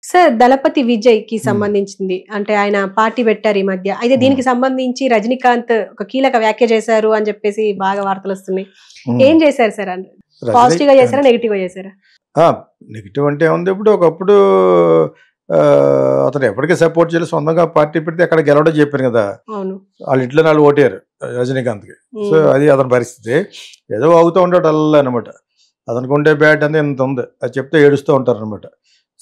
Sir దళపతి విజయ్ కి సంబంధించింది అంటే ఆయన పార్టీ పెట్టారు ఈ మధ్య. అయితే దీనికి సంబంధించి రజనీకాంత్ ఒక కీలక వ్యాఖ్య చేశారు అని చెప్పేసి బాగా వార్తలు వస్తున్నాయి. ఏం చేశారు సార్? పాజిటివ్ గా చేశారా, నెగిటివ్ గా చేశారా? నెగిటివ్ అంటే ఉంది. ఇప్పుడు ఒకప్పుడు అతను ఎప్పటికీ సపోర్ట్ చేయాలి, సొంతంగా పార్టీ పెడితే అక్కడ గెలవడం చెప్పాను కదా. వాళ్ళ ఇంట్లో వాళ్ళు ఓటారు రజనీకాంత్కి. సో అది అతని పరిస్థితి. ఏదో అవుతూ ఉంటాడు అల్లా అనమాట. అతనికి ఉండే బ్యాట్ అనేది ఇంత ఉంది, అది చెప్తే ఏడుస్తూ ఉంటారు అనమాట.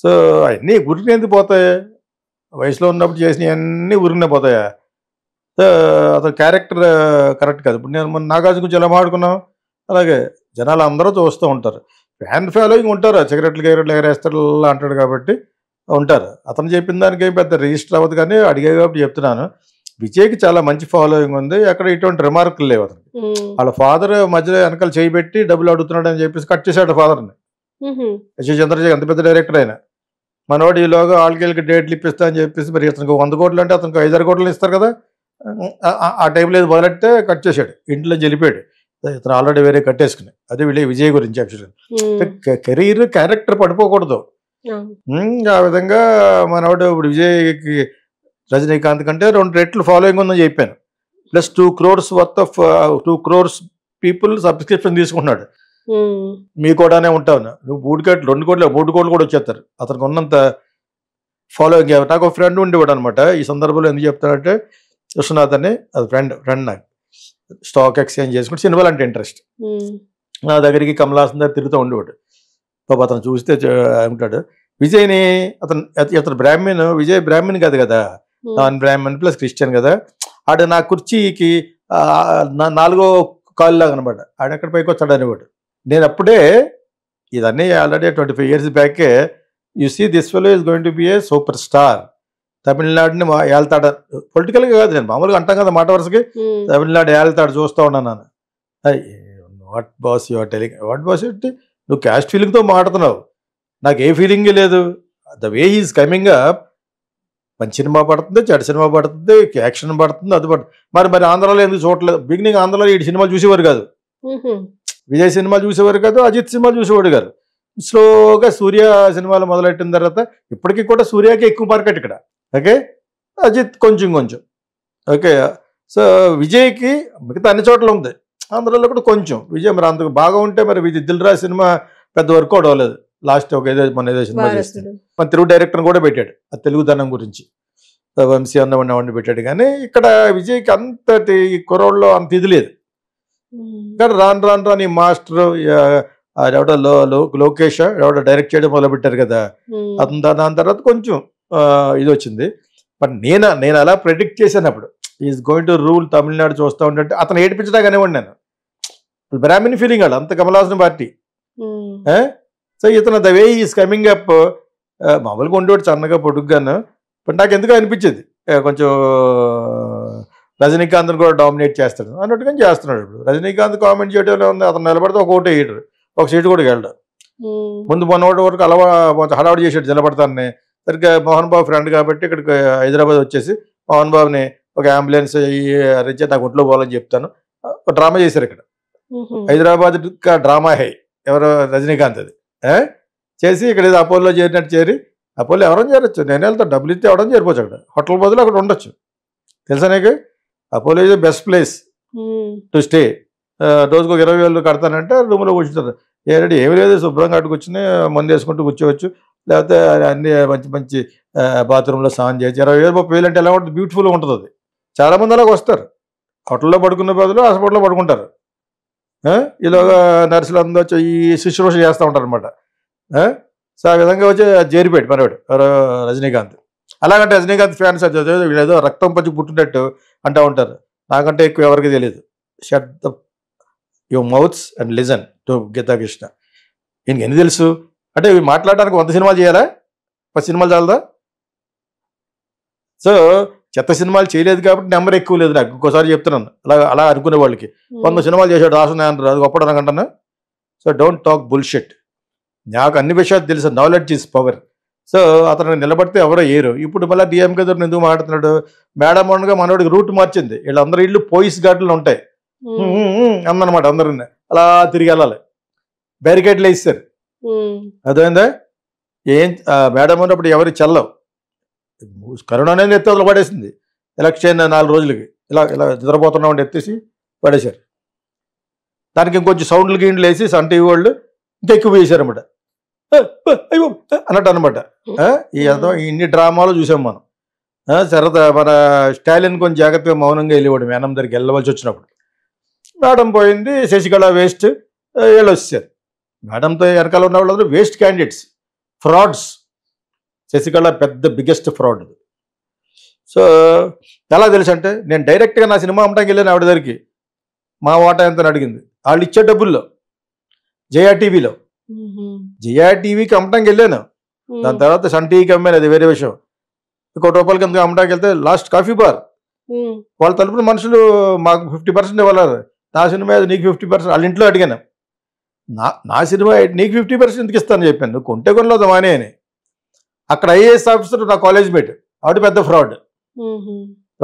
సో అవన్నీ ఉరిని ఎందుకు పోతాయి? వయసులో ఉన్నప్పుడు చేసినవన్నీ ఉరినే పోతాయా? సో అతని క్యారెక్టర్ కరెక్ట్ కాదు. ఇప్పుడు నేను నాగార్జున గురించి ఎలా మాట్లాడుకున్నాం, అలాగే జనాలు అందరూ చూస్తూ ఉంటారు. ఫ్యాన్ ఫాలోయింగ్ ఉంటారు, సిగరెట్లు ఎగరేస్తారు అంటాడు కాబట్టి ఉంటారు. అతను చెప్పిన దానికి ఏం పెద్ద రిజిస్టర్ అవ్వదు, కానీ అడిగే కాబట్టి చెప్తున్నాను. విజయ్కి చాలా మంచి ఫాలోయింగ్ ఉంది. అక్కడ ఇటువంటి రిమార్కులు లేవు. అతనికి వాళ్ళ ఫాదర్ మధ్యలో వెనకాల చేయబెట్టి డబ్బులు అడుగుతున్నాడు అని చెప్పేసి కట్ చేశాడు ఫాదర్ని. యశ్ చంద్రశేఖర్ ఎంత పెద్ద డైరెక్టర్ అయినా మనవాడు ఈలోగా వాళ్ళకి డేట్లు ఇప్పిస్తా అని చెప్పేసి, మరి అతనికి 100 కోట్లు అంటే అతనికి 5-6 కోట్లు ఇస్తారు కదా. ఆ టైంలో ఏది మొదలెట్టే కట్ చేశాడు, ఇంట్లో వెళ్ళిపోయాడు. ఇతను ఆల్రెడీ వేరే కట్టేసుకుని. అదే విజయ్ గురించి యాక్చువల్గా కెరీర్ క్యారెక్టర్ పడిపోకూడదు. ఆ విధంగా మనవాడు ఇప్పుడు విజయ్కి రజనీకాంత్ కంటే 2 రెట్లు ఫాలోయింగ్ ఉందని చెప్పాను. Plus 2 crores worth of 2 crores people subscription తీసుకుంటున్నాడు. మీ కూడానే ఉంటావు నువ్వు 3 కోట్లు 2 కోట్లు 3 కోట్లు కూడా వచ్చేస్తారు అతనికి ఉన్నంత ఫాలోయింగ్. నాకు ఒక ఫ్రెండ్ ఉండేవాడు అనమాట. ఈ సందర్భంలో ఎందుకు చెప్తానంటే, విశ్వనాథ్ అని అది ఫ్రెండ్ నాకు స్టాక్ ఎక్స్చేంజ్ చేసుకుంటే సినిమాలు అంటే ఇంట్రెస్ట్. నా దగ్గరికి కమలాసన్ దగ్గర తిరుగుతూ ఉండేవాడు. పాప అతను చూస్తే ఉంటాడు. విజయ్ని అతను బ్రాహ్మణ్, విజయ్ బ్రాహ్మణ్ కాదు కదా, నాన్ బ్రాహ్మణ్ ప్లస్ క్రిస్టియన్ కదా. ఆడ నా కుర్చీకి 4వ కాలు లాగా అనమాట. ఆడెక్కడ పైకి వచ్చాడు అనేవాడు. నేను అప్పుడే ఇదన్నీ ఆల్రెడీ 25 years బ్యాకే, you see this fellow is going to be a super star, తమిళనాడుని ఏళ్తాడు. పొలిటికల్గా కాదు, నేను మామూలుగా అంటాం కదా మాట వరుసకి, తమిళనాడు ఏళ్తాడు చూస్తూ ఉన్నాను. What boss your telling, what boss ఏంటి నువ్వు క్యాస్ట్ ఫీలింగ్తో మాట్లాడుతున్నావు, నాకు ఏ ఫీలింగే లేదు. The way is coming up, మంచి సినిమా పడుతుంది, చెడు సినిమా పడుతుంది, యాక్షన్ పడుతుంది, అది పడుతుంది. మరి ఆంధ్రాలో ఎందుకు చూడలేదు? బిగినింగ్ ఆంధ్రాలో ఈ సినిమాలు చూసేవారు కాదు, విజయ్ సినిమాలు చూసేవారు కాదు, అజిత్ సినిమాలు చూసేవాడు కాదు. స్లోగా సూర్య సినిమాలు మొదలెట్టిన తర్వాత ఇప్పటికీ కూడా సూర్యకి ఎక్కువ మార్కెట్ ఇక్కడ. ఓకే, అజిత్ కొంచెం ఓకే. సో విజయ్కి మిగతా అన్ని చోట్ల ఉంది, ఆంధ్రాలో కూడా కొంచెం. విజయ్ మరి అంతకు బాగా ఉంటే మరి దిల్ రాజు సినిమా పెద్ద వర్కౌట్ అవ్వలేదు. లాస్ట్ ఒక ఏదో సినిమా చేస్తాడు, మన తెలుగు డైరెక్టర్ కూడా పెట్టాడు ఆ తెలుగుదనం గురించి, వంశీ అన్నవాడిని పెట్టాడు. కానీ ఇక్కడ విజయ్కి అంతటి కుర్రోళ్ళలో అంత ఇది లేదు. కానీ రాను ఈ మాస్టర్ ఎవడో లోకేష్ ఎవడో డైరెక్ట్ చేయడం మొదలుపెట్టారు కదా, అతను దాని తర్వాత కొంచెం ఇది వచ్చింది. బట్ నేను అలా ప్రెడిక్ట్ చేశాను అప్పుడు, is going to rule Tamil Nadu చూస్తూ ఉంటే. అతను ఏడిపించడా కానివ్వండి, నేను బ్రాహ్మణ్ ఫీలింగ్ వాడు, అంత కమలాసన్ పార్టీ. సో ఇతను the way is coming up, మామూలుగా ఉండేవాడు సన్నగా పొడుగ్గాను. బట్ నాకు ఎందుకు అనిపించేది కొంచెం రజనీకాంత్ని కూడా డామినేట్ చేస్తాడు అన్నట్టుగా చేస్తున్నాడు. ఇప్పుడు రజనీకాంత్ కామెంట్ చేయడంలో ఉంది, అతను నిలబడితే ఒక ఓటు వేయడు, ఒక సీటు కూడా వెళ్ళడు. ముందు మొన్నటి వరకు హడావుడి చేసాడు నిలబడతానని. సరిగ్గా మోహన్ బాబు ఫ్రెండ్ కాబట్టి ఇక్కడికి హైదరాబాద్ వచ్చేసి మోహన్ బాబుని ఒక అంబులెన్స్ అరేంజ్ నాకు ఒంట్లో పోవాలని చెప్తాను, ఒక డ్రామా చేశారు ఇక్కడ హైదరాబాద్. డ్రామా హై ఎవరో రజనీకాంత్ అది చేసి ఇక్కడ ఏదో అపోలో చేరినట్టు చేరి, అపోలో ఎవరైనా చేరొచ్చు, నేను వెళ్తాను, డబ్బులు ఇస్తే ఎవరైనా చేరిపోవచ్చు. అక్కడ హోటల్ బదులు అక్కడ ఉండొచ్చు, తెలుసా నీకు? Apollo is the best place to stay. రోజుకు 20,000 కడతానంటే రూమ్లో కూర్చుంటారు. ఏమీ లేదు, శుభ్రంగా అటు కూర్చుని మందు వేసుకుంటూ కూర్చోవచ్చు. లేకపోతే అన్ని మంచి బాత్రూంలో స్నానం చేయొచ్చు. 20,000-30,000 అంటే ఎలా ఉంటుంది, బ్యూటిఫుల్గా ఉంటుంది. అది చాలామంది అలాగ వస్తారు, హోటల్లో పడుకునే బదులు హాస్పిటల్లో పడుకుంటారు. ఇలాగా నర్సులు అందరూ వచ్చి ఈ శుశ్రూష చేస్తూ ఉంటారు అనమాట. సో ఆ విధంగా వచ్చి చేరిపోయాడు మనవాడు ఎవరో రజనీకాంత్. అలాగంటే రజనీకాంత్ ఫ్యాన్స్ వీళ్ళేదో రక్తం పంచి పుట్టినట్టు అంటూ ఉంటారు. నాకంటే ఎక్కువ ఎవరికి తెలియదు. Shut the your mouths and listen to Geetha Krishna. ఈయనకి ఎన్ని తెలుసు అంటే, మాట్లాడడానికి 100 సినిమాలు చేయాలా, 10 సినిమాలు చాలదా? సో చెత్త సినిమాలు చేయలేదు కాబట్టి నెంబర్ ఎక్కువ లేదు నాకు. ఇంకోసారి చెప్తున్నాను, అలా అనుకునే వాళ్ళకి 100 సినిమాలు చేశాడు రాసున్నాను, అది గొప్పడు అనుకుంటాను. So don't talk bullshit. నాకు అన్ని విషయాలు తెలుసు, నాలెడ్జ్ ఈజ్ పవర్. సో అతను నిలబడితే ఎవరో ఏరు. ఇప్పుడు మళ్ళీ డిఎంకే దగ్గర ఎందుకు మాట్లాడుతున్నాడు? మేడం ఉండగా మనోడికి రూట్ మార్చింది. వీళ్ళందరూ ఇళ్ళు పోయిస్ ఘాట్లు ఉంటాయి అందనమాట, అందరూ అలా తిరిగి వెళ్ళాలి, బ్యారికేడ్లు వేస్తారు. అర్థమైందా? మేడం ఉన్నప్పుడు ఎవరి చల్లవు, కరోనా అనేది ఎత్తి వదిలి పడేసింది. ఎలక్షన్ 4 రోజులకి ఇలా ఇలా నిద్రపోతున్నామని ఎత్తేసి పడేశారు. దానికి ఇంకొంచెం సౌండ్లు గీండ్లు వేసి సన్ టీవీ వాళ్ళు ఇంకా ఎక్కువ వేసారన్నమాట, అయ్యో అన్నట్టు అనమాట. ఇన్ని డ్రామాలు చూసాం మనం. సరదా మన స్టాలిన్ కొంచెం జాగ్రత్తగా మౌనంగా వెళ్ళేవాడు మేడం దగ్గరికి వెళ్ళవలసి వచ్చినప్పుడు. మేడం పోయింది, శశికళ వేస్ట్, వీళ్ళు వచ్చారు. మేడంతో వెనకాల ఉన్న వాళ్ళందరూ వేస్ట్ క్యాండిడేట్స్, ఫ్రాడ్స్. శశికళ పెద్ద బిగ్గెస్ట్ ఫ్రాడ్. సో ఎలా తెలుసు అంటే, నేను డైరెక్ట్గా నా సినిమా అమ్మటానికి వెళ్ళాను ఆవిడ దగ్గరికి. మా వాటా ఎంత అడిగింది, వాళ్ళు ఇచ్చే డబ్బుల్లో. జయా టీవీలో, జయా టీవీకి అమ్మటానికి వెళ్ళాను. దాని తర్వాత సన్ టీవీకి అమ్మాను, అది వేరే విషయం. ₹1 కింద అమ్మటానికి వెళ్తే లాస్ట్ కాఫీ బార్ వాళ్ళ తలుపున మనుషులు మాకు 50% ఇవ్వాలి, నా సినిమా నీకు 50%. వాళ్ళ ఇంట్లో అడిగాను, నా సినిమా నీకు 50% ఎందుకు ఇస్తాను చెప్పాను, నువ్వు కొంటే కొనలేదు మానే అని. అక్కడ ఐఏఎస్ ఆఫీసర్ నా కాలేజ్ మేట్, ఆవిడ పెద్ద ఫ్రాడ్.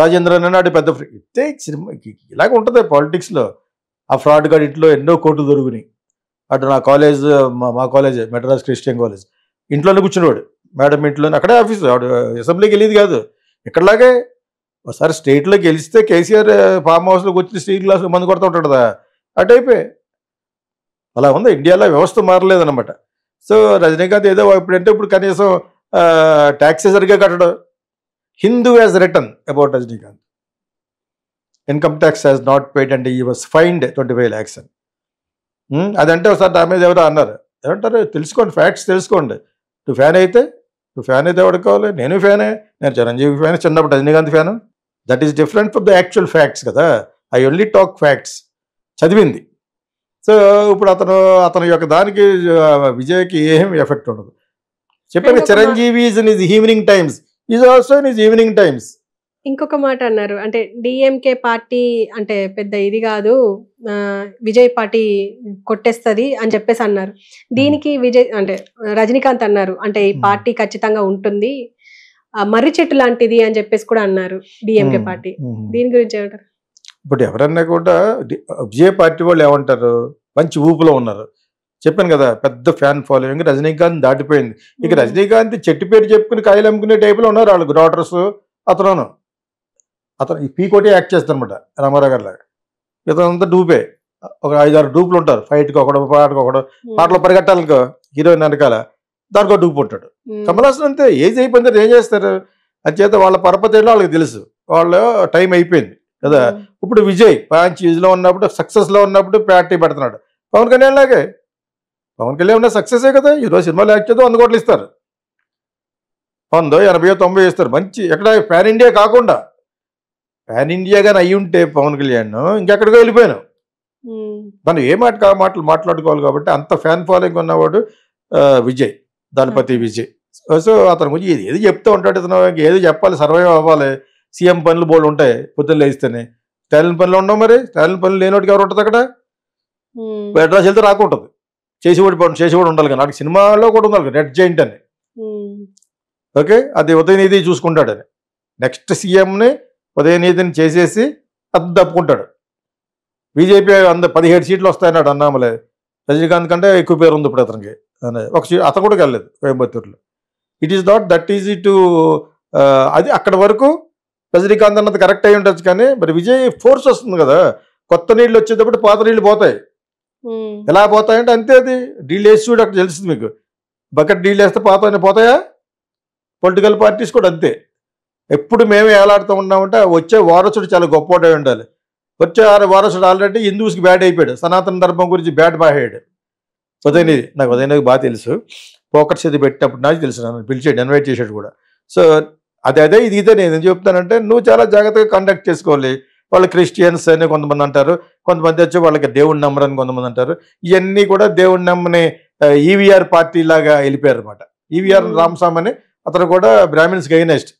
రాజేంద్రన్ అని ఆవిడ పెద్ద ఫ్రాడ్. ఇస్తే సినిమా ఇలాగ ఉంటుంది పాలిటిక్స్లో. ఆ ఫ్రాడ్ గారి ఇంట్లో ఎన్నో కోట్లు దొరుకుని. అటు నా కాలేజ్, మా కాలేజ్ మెడ్రాస్ క్రిస్టియన్ కాలేజ్, ఇంట్లోనే కూర్చునేవాడు మేడం ఇంట్లోనే. అక్కడే ఆఫీసు, ఆవిడ అసెంబ్లీకి వెళ్ళేది కాదు. ఇక్కడలాగే ఒకసారి స్టేట్లోకి గెలిస్తే కేసీఆర్ ఫామ్ హౌస్లోకి వచ్చి స్టీల్ గ్లాసులో మందు కొడుతూ ఉంటాడు కదా, అటు అయిపోయి. అలా ఉంది ఇండియాలో, వ్యవస్థ మారలేదన్నమాట. సో రజనీకాంత్ ఏదో ఇప్పుడంటే ఇప్పుడు కనీసం ట్యాక్సెస్ సరిగ్గా కట్టడం. Hindu has written about Rajinikanth, income tax has not paid and ఈ వాస్ ఫైన్డ్ 25 lakhs అని. అదంటే ఒకసారి నా మీద ఎవరో అన్నారు. ఏమంటారు, తెలుసుకోండి, ఫ్యాక్ట్స్ తెలుసుకోండి. నువ్వు ఫ్యాన్ అయితే ఎవరికి కావాలి, నేను ఫ్యానే. నేను చిరంజీవి ఫ్యాన్, చిన్నప్పుడు Rajinikanth fan. That is different from the actual facts కదా. ఐ ఓన్లీ టాక్ ఫ్యాక్ట్స్, చదివింది. సో ఇప్పుడు అతని యొక్క దానికి విజయ్కి ఏం ఎఫెక్ట్ ఉండదు. చెప్పాను, Chiranjeevi is in his evening times, is also in his evening times. ఇంకొక మాట అన్నారు, అంటే డిఎంకే పార్టీ అంటే పెద్ద ఇది కాదు, విజయ్ పార్టీ కొట్టేస్తుంది అని చెప్పేసి అన్నారు. దీనికి విజయ్ అంటే రజనీకాంత్ అన్నారు, అంటే ఈ పార్టీ ఖచ్చితంగా ఉంటుంది, మర్రి చెట్టు లాంటిది అని చెప్పేసి కూడా అన్నారు డిఎంకే పార్టీ. దీని గురించి ఏమంటారు? ఇప్పుడు ఎవరన్నా కూడా విజయ్ పార్టీ వాళ్ళు ఏమంటారు, మంచి ఊపులో ఉన్నారు. చెప్పాను కదా, పెద్ద ఫ్యాన్ ఫాలోయింగ్. రజనీకాంత్ దాటిపోయింది. ఇక రజనీకాంత్ చెట్టు పేరు చెప్పుకుని కాయలు అమ్ముకునే టైపులో ఉన్నారు వాళ్ళు. గ్రాటర్స్ అతను ఈ పీకోటి యాక్ట్ చేస్తారు అనమాట, రామారావు గారి లాగా. ఇతనంతా డూపే, ఒక 5-6 డూపులు ఉంటారు. ఫైట్కి ఒకడు, పాటకు ఒకడు, పాటలో పరిగెట్టాలనుకో హీరోయిన్ వెనకాల, దానికో డూపు ఉంటాడు. కమల్ హాసన్ అంతే, ఏజ్ అయిపోయింది, ఏం చేస్తారు? అంచేత వాళ్ళ పరపతి ఏంటో వాళ్ళకి తెలుసు, వాళ్ళ టైం అయిపోయింది కదా. ఇప్పుడు విజయ్ మంచి ఏజ్లో ఉన్నప్పుడు, సక్సెస్లో ఉన్నప్పుడు పార్టీ పెడుతున్నాడు. పవన్ కళ్యాణ్ లాగే, పవన్ కళ్యాణ్ ఉన్న సక్సెసే కదా. ఈరోజు సినిమాలు యాక్ట్ చేద్దాం 100 కోట్లు ఇస్తారు, 100, 80, 90 ఇస్తారు. మంచి ఎక్కడ పాన్ ఇండియా కాకుండా, పాన్ ఇండియా కానీ అయ్యి ఉంటే పవన్ కళ్యాణ్ ఇంకెక్కడికో వెళ్ళిపోయాను. మనం ఏ మాటలు మాట్లాడుకోవాలి. కాబట్టి అంత ఫ్యాన్ ఫాలోయింగ్ ఉన్నవాడు విజయ్, దళపతి విజయ్. సో అతని గురించి ఏది చెప్తూ ఉంటాడు ఇతను, ఏదో చెప్పాలి, సర్వైవ్ అవ్వాలి. సీఎం పనులు బోర్డు ఉంటాయి, పొద్దున్న లేస్తేనే. స్టాలిన్ పనులు ఉండవు, మరి స్టాలిన్ పనులు లేనోటికి ఎవరు ఉంటుంది అక్కడ? మెడ్రాస్ వెళ్తే రాకుంటుంది, చేసేవాడు ఉండాలి కదా. నాకు సినిమాలో కూడా ఉండాలి రెడ్ జైంట్ అని. ఓకే, అది ఉదయనిధి చూసుకుంటాడని. నెక్స్ట్ సీఎంని ఉదయనిధిని చేసేసి అది తప్పుకుంటాడు. బీజేపీ 17 సీట్లు వస్తాయన్నాడు అన్నామలే. రజనీకాంత్ కంటే ఎక్కువ పేరు ఉంది ఇప్పుడు అతనికి. ఒక అతను కూడా వెళ్ళలేదు కోయంబత్తూరులో. It is not that easy to, అది అక్కడ వరకు రజనీకాంత్ అన్నది కరెక్ట్ అయి ఉండొచ్చు. కానీ మరి విజయ్ ఫోర్స్ వస్తుంది కదా, కొత్త నీళ్ళు వచ్చేటప్పుడు పాత నీళ్ళు పోతాయి. ఎలా పోతాయంటే అంతే, అది డీల్ వేసి చూడు, అక్కడ తెలుస్తుంది మీకు. బకెట్ డీల్ వేస్తే పోతాయా? పొలిటికల్ పార్టీస్ కూడా అంతే. ఎప్పుడు మేమే ఏలాడుతూ ఉన్నామంటే, వచ్చే వారసుడు చాలా గొప్పవాడే ఉండాలి. వచ్చే వారసుడు ఆల్రెడీ హిందూస్కి బ్యాడ్ అయిపోయాడు, సనాతన ధర్మం గురించి బ్యాడ్ బాగాడు. ఉదయనిధి, నాకు ఉదయనిధి బాగా తెలుసు. పోకర్స్ ఇది పెట్టినప్పుడు నాకు తెలుసు, నన్ను పిలిచాడు, ఇన్వైట్ చేశాడు కూడా. సో అదే ఇది నేను ఏం చెప్తానంటే, నువ్వు చాలా జాగ్రత్తగా కండక్ట్ చేసుకోవాలి. వాళ్ళు క్రిస్టియన్స్ అని కొంతమంది అంటారు, కొంతమంది వచ్చి వాళ్ళకి దేవుడిని నమ్మరని కొంతమంది అంటారు. ఇవన్నీ కూడా దేవుడిని నమ్మని ఈవీఆర్ పార్టీ లాగా వెళ్ళిపోయారు అనమాట. ఈవీఆర్ రామస్వామి అని అతను కూడా బ్రాహ్మిన్స్కి ఎగనెస్ట్.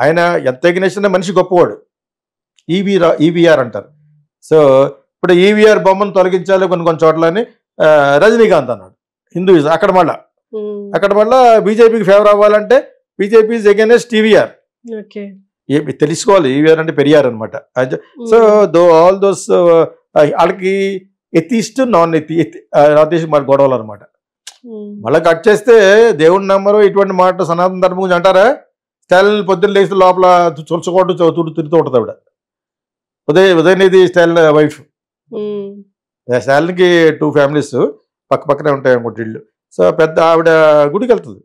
ఆయన ఎంత ఎగనెస్ట్ అనే మనిషి గొప్పవాడు. ఈవీఆర్ అంటారు. సో ఇప్పుడు ఈవీఆర్ బొమ్మను తొలగించాలి కొన్ని చోట్లని రజనీకాంత్ అన్నాడు. హిందూయిజం అక్కడ మళ్ళా బీజేపీకి ఫేవర్ అవ్వాలంటే బీజేపీ ఈజ్ అగైనెస్ట్ ఈవీఆర్. తెలుసుకోవాలి, ఈవీఆర్ అంటే పెరియార్ అనమాట. సో ఆల్ దోస్ వాళ్ళకి ఎథిస్ట్ నాన్ ఎథిస్ట్ మరి గొడవలు అనమాట. మళ్ళీ కట్ చేస్తే దేవుడి నమ్మరు ఇటువంటి మాట సనాతన ధర్మం గురించి అంటారా? స్టాలిన్ పొద్దున్న లేస్తే లోపల చులచుకోవడం తిరుగుతూ ఉంటుంది ఆవిడ. ఉదయనిధి స్టాలిన్ వైఫ్. స్టాలిన్కి 2 ఫ్యామిలీస్ పక్క పక్కనే ఉంటాయి అనుకుంటే ఇళ్ళు. సో పెద్ద ఆవిడ గుడికి వెళ్తుంది.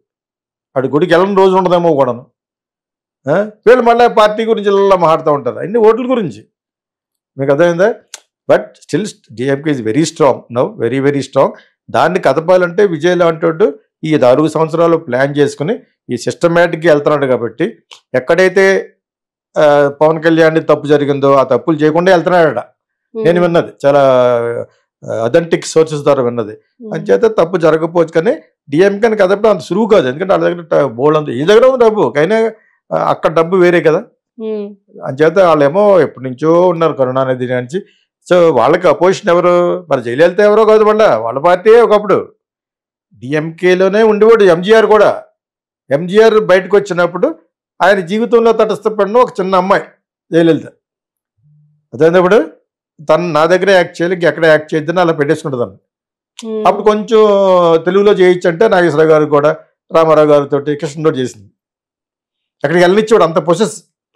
ఆవిడ గుడికి వెళ్ళని రోజు ఉండదేమో కూడాను. వీళ్ళు మళ్ళీ పార్టీ గురించి ఇలా మాట్లాడుతూ ఉంటారు, అన్ని ఓట్ల గురించి. మీకు అర్థమైందా? But still DMK is very strong now, very very strong. దాన్ని కదపాలంటే విజయ్ లాంటి ఈ 4 సంవత్సరాలు ప్లాన్ చేసుకుని ఈ సిస్టమేటిక్గా వెళ్తున్నాడు కాబట్టి ఎక్కడైతే పవన్ కళ్యాణ్ తప్పు జరిగిందో ఆ తప్పులు చేయకుండా వెళ్తున్నాడట. నేను విన్నది చాలా అథెంటిక్ సోర్సెస్ ద్వారా విన్నది. అంచేత తప్పు జరగకపోవచ్చు, కానీ డిఎంకేని కదపడం అంత సులువు కాదు. ఎందుకంటే వాళ్ళ దగ్గర బోల్డ్ అంత ఈ దగ్గర ఉంది డబ్బు, కానీ అక్కడ డబ్బు వేరే కదా. అంచేత వాళ్ళేమో ఎప్పటి నుంచో ఉన్నారు కరుణానిధి నుంచి. సో వాళ్ళకి అపోజిషన్ ఎవరు? మరి జయలలిత ఎవరో కాదు, వాళ్ళ పార్టీయే ఒకప్పుడు డిఎంకేలోనే ఉండేవాడు. ఎంజీఆర్ కూడా, ఎంజీఆర్ బయటకు వచ్చినప్పుడు ఆయన జీవితంలో తటస్థపడిన ఒక చిన్న అమ్మాయి జయలలిత. అదేప్పుడు తను నా దగ్గరే యాక్ట్ చేయాలి, ఎక్కడ యాక్ట్ చేయొద్దని అలా పెట్టేసుకుంటుంది. అప్పుడు కొంచెం తెలుగులో చేయొచ్చు అంటే నాగేశ్వరరావు గారు కూడా, రామారావు గారితో, కృష్ణతో చేసింది. అక్కడికి వెళ్ళనిచ్చేవాడు, అంత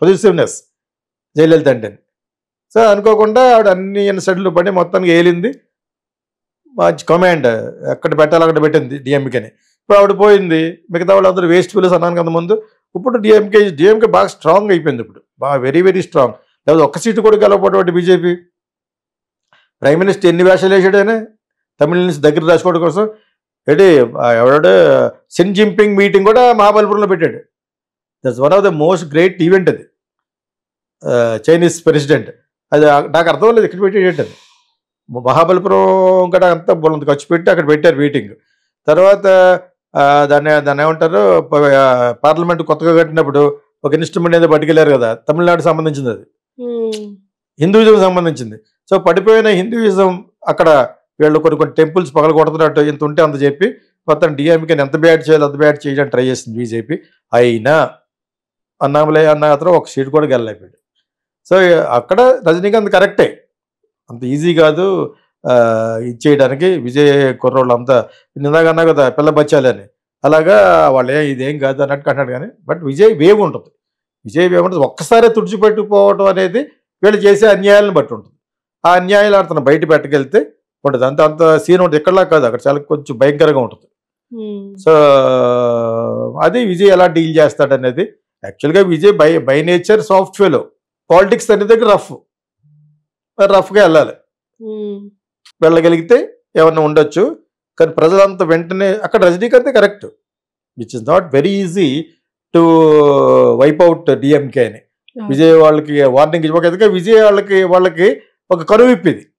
పొజిటివ్నెస్ జయలలిత అంటే. సో అనుకోకుండా ఆవిడ అన్ని సెటిల్ పడి మొత్తానికి ఏలింది. మంచి కమాండ్ ఎక్కడ పెట్టాలి అక్కడ పెట్టింది డిఎంకేని. ఇప్పుడు ఆవిడ పోయింది, మిగతా వాళ్ళందరూ వేస్ట్ ఫీల్స్ అన్నాను కదా ముందు. ఇప్పుడు డిఎంకే బాగా స్ట్రాంగ్ అయిపోయింది, ఇప్పుడు బాగా వెరీ వెరీ స్ట్రాంగ్. లేదా ఒక్క సీటు కూడా గెలవకపోవడం బీజేపీ. ప్రైమ్ మినిస్టర్ ఎన్ని వేషాలు వేసాడైనా తమిళ నుంచి దగ్గర రాసుకోవడం కోసం. ఎవడాడు షీ జిన్పింగ్ మీటింగ్ కూడా మహాబలిపురంలో పెట్టాడు. That's one of the most great event అది. చైనీస్ ప్రెసిడెంట్, అది నాకు అర్థం లేదు ఎక్కడ పెట్టేటట్టు. అది మహాబలిపురం కూడా అంతా బోలంత ఖర్చు పెట్టి అక్కడ పెట్టారు మీటింగ్. తర్వాత దాన్ని ఏమంటారు, పార్లమెంట్ కొత్తగా కట్టినప్పుడు ఒక ఇన్స్ట్రుమెంట్ ఏదో పట్టుకెళ్ళారు కదా, తమిళనాడు సంబంధించింది, అది హిందూయిజం సంబంధించింది. సో పడిపోయిన హిందూయిజం అక్కడ వీళ్ళు కొన్ని టెంపుల్స్ పగలగొడుతున్నట్టు ఇంత ఉంటే అంత చెప్పి మొత్తం డిఎంకేని ఎంత బ్యాడ్ చేయాలి అంత బ్యాడ్ చేయడానికి ట్రై చేసింది బీజేపీ. అయినా అన్నామలై అన్న అతను ఒక సీట్ కూడా గెలలేకపోయాడు. సో అక్కడ రజనీకాంత్ కరెక్టే, అంత ఈజీ కాదు ఇచ్చేయడానికి. విజయ్ కుర్రోళ్ళు అంతా నిందాగా అన్నా కదా పిల్ల బచ్చాలని, అలాగా వాళ్ళే ఇదేం కాదు అన్నట్టు అన్నాడు. కానీ బట్ విజయ్ వేవ్ ఉంటుంది, ఒక్కసారి తుడిచిపెట్టుకుపోవడం అనేది వీళ్ళు చేసే అన్యాయాలను బట్టి ఉంటుంది. ఆ అన్యాయాలు అతను బయట పెట్టకెళ్తే ఉంటుంది, అంత సీన్ ఉంటుంది. ఎక్కడలా కాదు, అక్కడ చాలా కొంచెం భయంకరంగా ఉంటుంది. సో అది విజయ్ ఎలా డీల్ చేస్తాడనేది. యాక్చువల్గా Vijay by nature soft fellow, politics అనేది రఫ్గా వెళ్ళాలి. వెళ్ళగలిగితే ఏమన్నా ఉండొచ్చు, కానీ ప్రజలంతా వెంటనే అక్కడ రజనీకాంతే correct. Which is not very easy to wipe out DMK అని. విజయ్ వాళ్ళకి వార్నింగ్ ఇవ్వక, విజయ్ వాళ్ళకి ఒక కరువు ఇప్పింది.